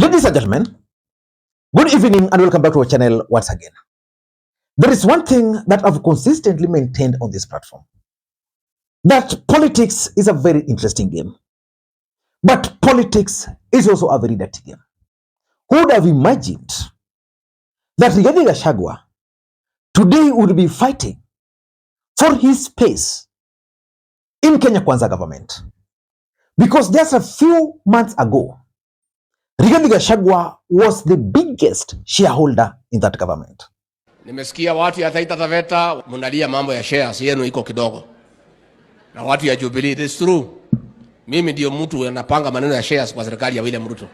Ladies and gentlemen, good evening and welcome back to our channel once again. There is one thing that I've consistently maintained on this platform, that politics is a very interesting game, but politics is also a very dirty game. Who would have imagined that Gachagua today would be fighting for his space in Kenya Kwanza government? Because just a few months ago, Gachagua was the biggest shareholder in that government. Nimesikia watu ya Taita Taveta munalia mambo ya shares yenu iko kidogo. Na watu ya Jubilee, it is true. Mimi ndio mtu anapanga maneno ya shares kwa serikali ya William Ruto.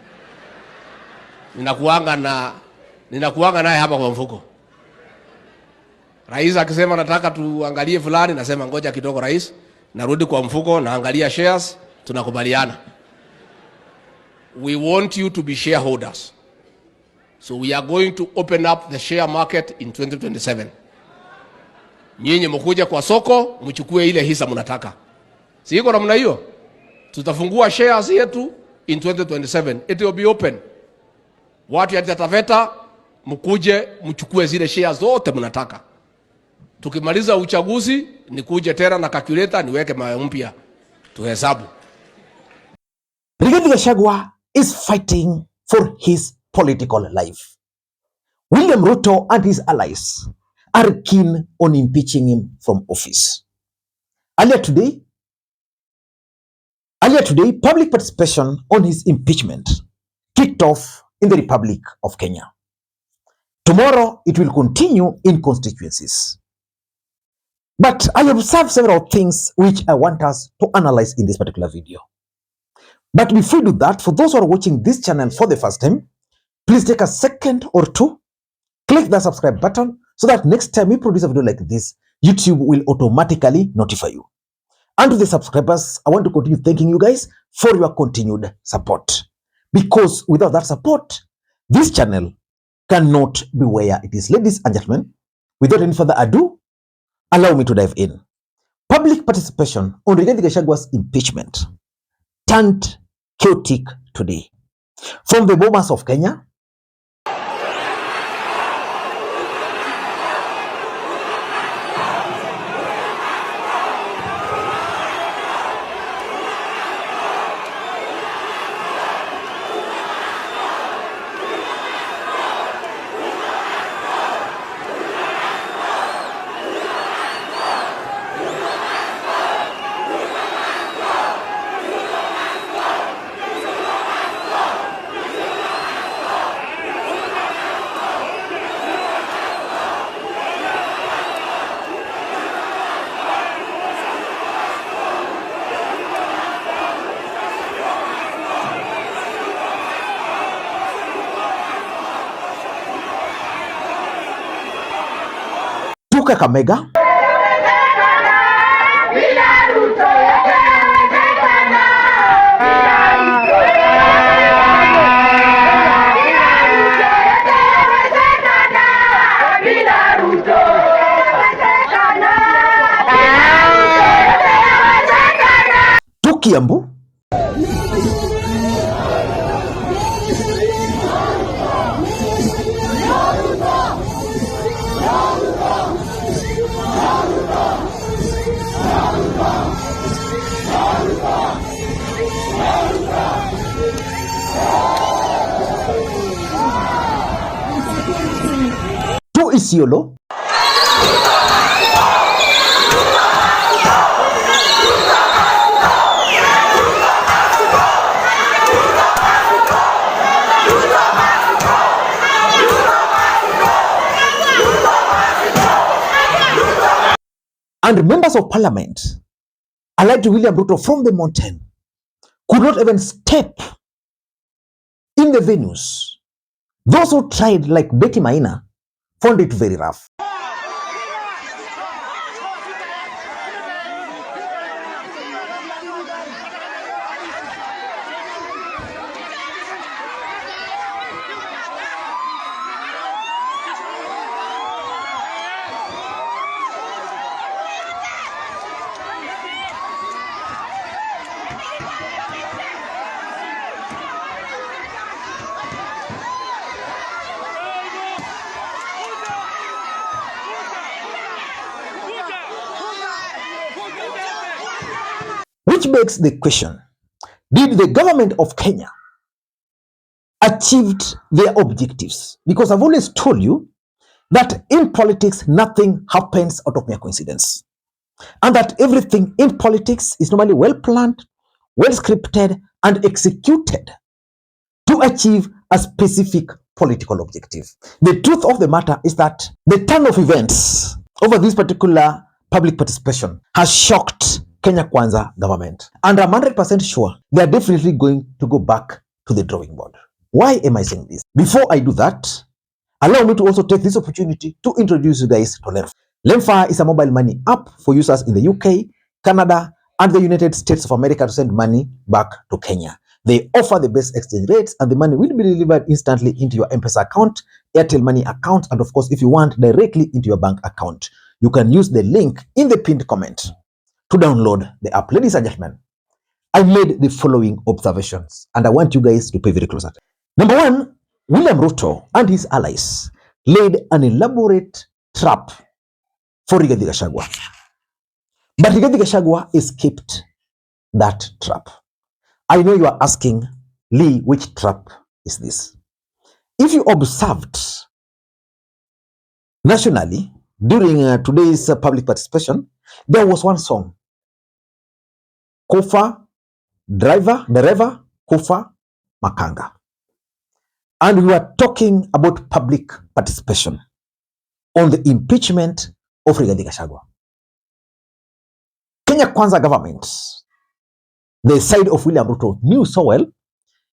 Ninakuanga naye hapa kwa mfuko. Rais akisema nataka tuangalie fulani, nasema ngoja kidogo rais, narudi kwa mfuko naangalia shares, tunakubaliana. We want you to be shareholders. So we are going to open up the share market in 2027. Nyinyi mkuje kwa soko, mchukue ile hisa mnataka. Si iko namna hiyo? Tutafungua shares yetu in 2027. It will be open. Watu ya Taveta mkuje mchukue zile shares zote mnataka. Tukimaliza uchaguzi nikuje tena na calculator niweke mawe mpya tuhesabu. Gachagua is fighting for his political life. William Ruto and his allies are keen on impeaching him from office. Earlier today, public participation on his impeachment kicked off in the Republic of Kenya. Tomorrow, it will continue in constituencies. But I observed several things which I want us to analyze in this particular video. But before we do that, for those who are watching this channel for the first time, please take a second or two, click the subscribe button so that next time we produce a video like this, YouTube will automatically notify you. And to the subscribers, I want to continue thanking you guys for your continued support. Because without that support, this channel cannot be where it is. Ladies and gentlemen, without any further ado, allow me to dive in. Public participation on Gachagua's impeachment turned chaotic today. From the Bomas of Kenya, Kakamega, Kiambu, to Isiolo, and members of parliament, allied to William Ruto from the mountain, could not even step in the venues. Those who tried, like Betty Maina, found it very rough. which begs the question, did the government of Kenya achieved their objectives? Because I've always told you that in politics, nothing happens out of mere coincidence. And that everything in politics is normally well planned, well scripted, and executed to achieve a specific political objective. The truth of the matter is that the turn of events over this particular public participation has shocked Kenya Kwanza government. And I'm 100% sure they are definitely going to go back to the drawing board. Why am I saying this? Before I do that, allow me to also take this opportunity to introduce you guys to Lemfa. Lemfa is a mobile money app for users in the UK, Canada, and the United States of America to send money back to Kenya. They offer the best exchange rates, and the money will be delivered instantly into your M-Pesa account, Airtel Money account, and of course, if you want, directly into your bank account. You can use the link in the pinned comment to download the app. Ladies and gentlemen, I made the following observations, and I want you guys to pay very close attention. Number one, William Ruto and his allies laid an elaborate trap for Rigathi Gachagua. But Rigathi Gachagua escaped that trap. I know you are asking, Lee, which trap is this? If you observed nationally during today's public participation, there was one song, Kofa Dereva Kofa Makanga. And we were talking about public participation on the impeachment of Rigathi Gachagua. Kenya Kwanza government, the side of William Ruto, knew so well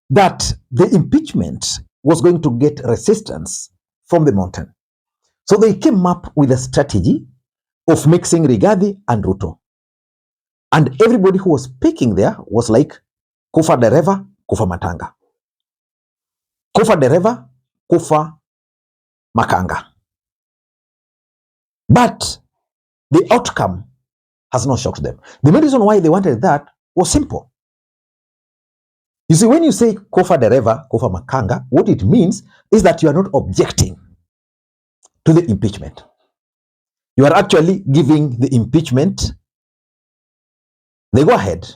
that the impeachment was going to get resistance from the mountain. So they came up with a strategy of mixing Rigathi and Ruto. And everybody who was speaking there was like, Kufa dereva, kufa matanga. Kufa dereva, kufa makanga. But the outcome has not shocked them. The main reason why they wanted that was simple. You see, when you say kufa dereva, kufa makanga, what it means is that you are not objecting to the impeachment. You are actually giving the impeachment the go ahead.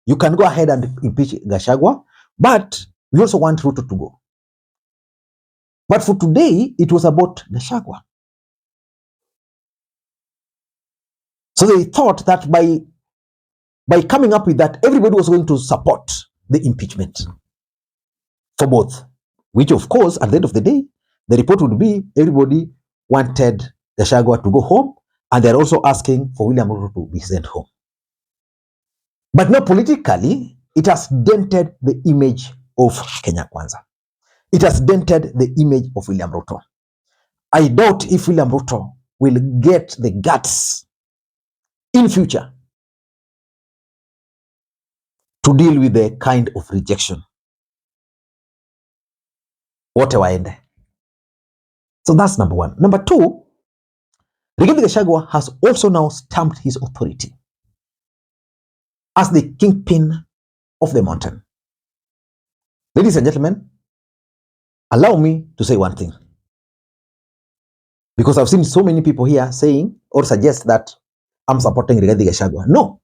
You can go ahead and impeach Gachagua, but we also want Ruto to go. But for today, it was about Gachagua. So they thought that by coming up with that, everybody was going to support the impeachment for both, which of course, at the end of the day, the report would be everybody wanted Gachagua to go home, and they're also asking for William Ruto to be sent home. But now politically, it has dented the image of Kenya Kwanza. It has dented the image of William Ruto. I doubt if William Ruto will get the guts in future to deal with the kind of rejection. Whatever end. So that's number one. Number two, Rigathi Gachagua has also now stamped his authority as the kingpin of the mountain. Ladies and gentlemen, allow me to say one thing. Because I've seen so many people here saying or suggest that I'm supporting Rigathi Gachagua. No,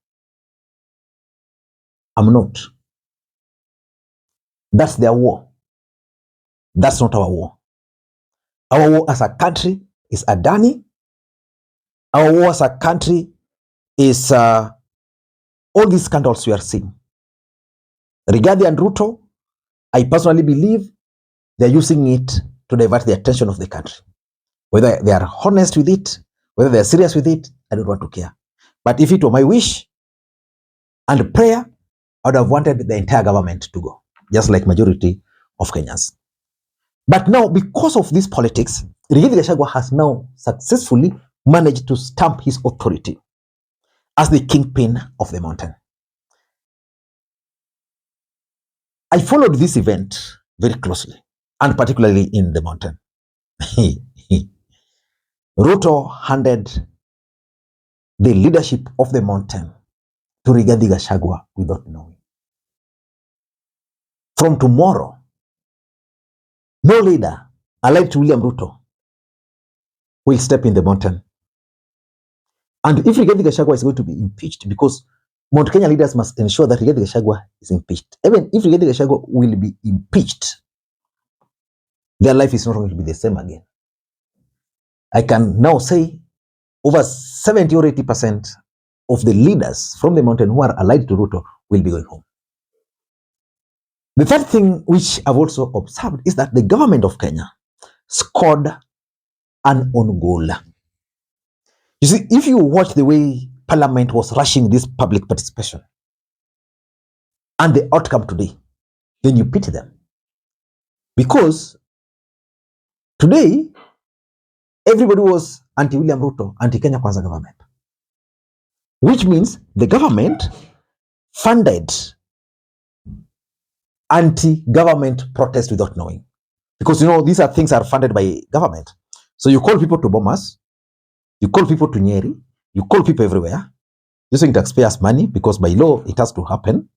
I'm not. That's their war. That's not our war. Our war as a country is Adani. Our war as a country is all these scandals we are seeing. Rigathi and Ruto, I personally believe they're using it to divert the attention of the country. Whether they are honest with it, whether they are serious with it, I don't want to care. But if it were my wish and prayer, I would have wanted the entire government to go, just like majority of Kenyans. But now, because of this politics, Rigathi Gachagua has now successfully managed to stamp his authority as the kingpin of the mountain. I followed this event very closely, and particularly in the mountain. Ruto handed the leadership of the mountain to Rigathi Gachagua without knowing. From tomorrow, no leader allied to William Ruto will step in the mountain. And if Rigathi Gachagua is going to be impeached, because Mount Kenya leaders must ensure that Rigathi Gachagua is impeached. Even if Rigathi Gachagua will be impeached, their life is not going to be the same again. I can now say over 70 or 80% of the leaders from the mountain who are allied to Ruto will be going home. The third thing which I've also observed is that the government of Kenya scored an own goal. You see, if you watch the way Parliament was rushing this public participation and the outcome today, then you pity them. Because today, everybody was anti-William Ruto, anti-Kenya Kwanza government. Which means the government funded anti-government protest without knowing. Because, you know, these are things that are funded by government. So you call people to Bomas, you call people to Nyeri, you call people everywhere, using taxpayers' money, because by law it has to happen.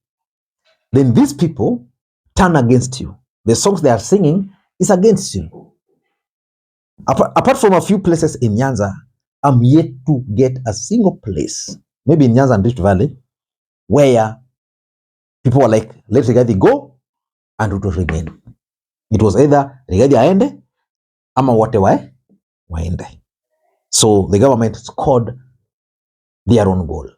Then these people turn against you. The songs they are singing is against you. Apart from a few places in Nyanza, I'm yet to get a single place, maybe in Nyanza and Rift Valley, where people were like, let Rigathi go and Ruto remain. It was either Rigathi aende ama wote waende. So the government scored their own goal.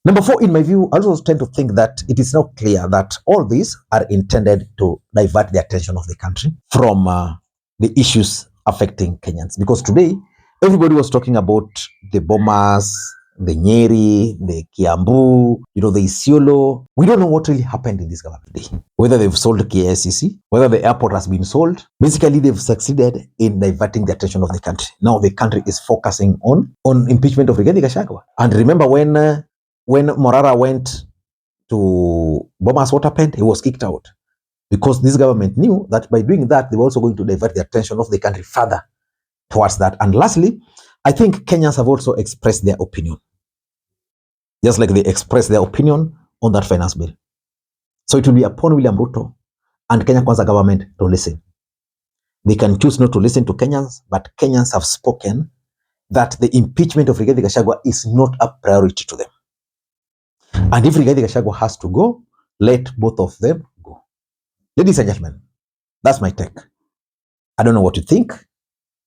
Number 4, in my view, I also tend to think that it is now clear that all these are intended to divert the attention of the country from the issues affecting Kenyans. Because today, everybody was talking about the Bomas, the Nyeri, the Kiambu, you know, the Isiolo. We don't know what really happened in this government today. Whether they've sold KICC, whether the airport has been sold. Basically, they've succeeded in diverting the attention of the country. Now the country is focusing on impeachment of Rigathi Gachagua. And remember when Morara went to Bomas, what happened? He was kicked out. Because this government knew that by doing that, they were also going to divert the attention of the country further towards that. And lastly, I think Kenyans have also expressed their opinion. Just like they expressed their opinion on that finance bill. So it will be upon William Ruto and Kenya Kwanza government to listen. They can choose not to listen to Kenyans, but Kenyans have spoken that the impeachment of Rigathi Gachagua is not a priority to them. And if Rigathi Gachagua has to go, let both of them go. Ladies and gentlemen, that's my take. I don't know what you think.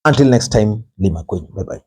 Until next time, Makwiny. Bye-bye.